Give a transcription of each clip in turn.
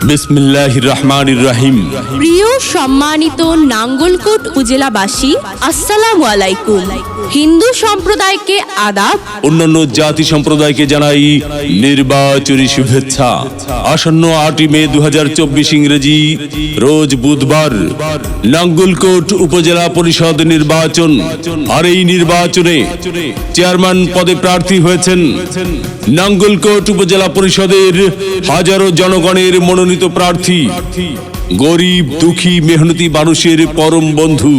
বিসমিল্লাহির রহমানির রহিম। প্রিয় সম্মানিত নাঙ্গলকোট উপজেলাবাসী, আসসালামু আলাইকুম। হিন্দু সম্প্রদায়কে আদাব, অন্যান্য জাতি সম্প্রদায়কে জানাই নির্বাচনী শুভেচ্ছা। আসন্ন 8 মে 2024 ইংরেজি রোজ বুধবার নাঙ্গলকোট উপজেলা পরিষদ নির্বাচন। আর এই নির্বাচনে চেয়ারম্যান পদে প্রার্থী হয়েছেন নাঙ্গলকোট উপজেলা পরিষদের হাজারো জনগণের মনোনীত প্রার্থী, গরিব দুঃখী মেহনতি মানুষের পরম বন্ধু,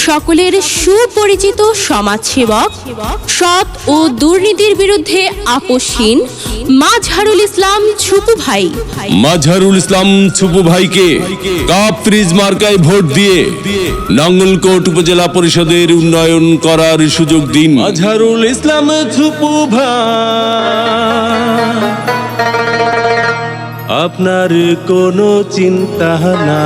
সকলের সুপরিচিত সমাজসেবক, সৎ ও দুর্নীতির বিরুদ্ধে আপোষহীন মাজহারুল ইসলাম ছুপু ভাই। মাজহারুল ইসলাম ছুপু ভাইকে কাপ ফ্রিজ মার্কায় ভোট দিয়ে নাঙ্গলকোট উপজেলা পরিষদের উন্নয়ন করার সুযোগ দিন। মাজহারুল ইসলাম ছুপু ভাই, আপনার কোনো চিন্তা না।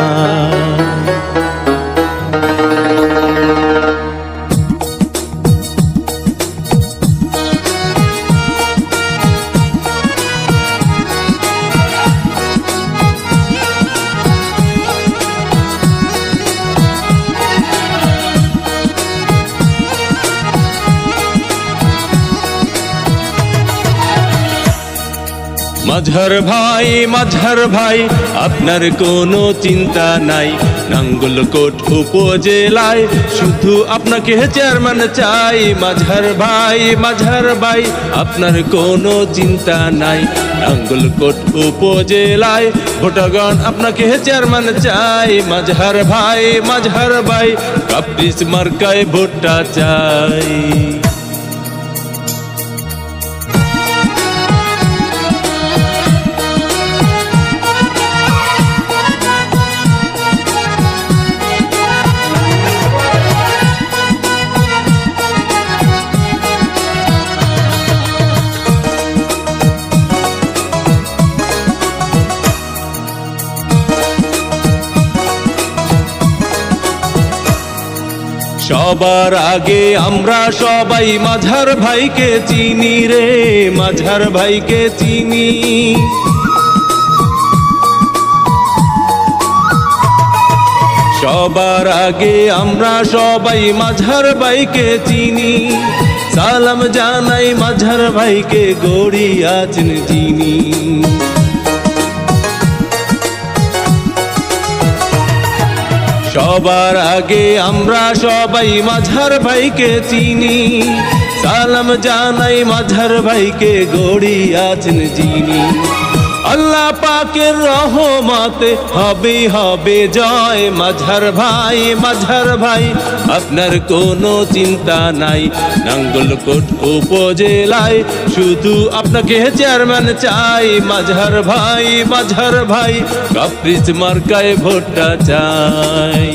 মাজহার ভাই আপনার কোনো চিন্তা নাই। নাঙ্গলকোট উপজেলায় শুধু আপনাকে চেয়ারম্যান চাই। মাজহার ভাই আপনার কোনো চিন্তা নাই। নাঙ্গলকোট উপজেলায় ভোটগণ আপনাকে চেয়ারম্যান চাই। মাজহার ভাই কাপ্রিস মার্কায় ভোটটা চাই। সবার আগে আমরা সবাই মাজহার ভাইকে চিনি রে, মাজহার ভাইকে চিনি। সবার আগে আমরা সবাই মাজহার ভাইকে চিনি। সালাম জানাই মাজহার ভাইকে, গড়ি আছেন যিনি। সবার আগে আমরা সবাই মাজহার ভাইকে চিনি। সালাম জানাই মাজহার ভাইকে, গড়ি আছেন যিনি। আল্লাহ পাকের রহমতে হবে জয়। মাজহার ভাই আপনার কোনো চিন্তা নাই। নাঙ্গলকোট উপজেলায় শুধু আপনাকে চেয়ারম্যান চাই। মাজহার ভাই কাপ্রিস মার্কায় ভোটটা চাই।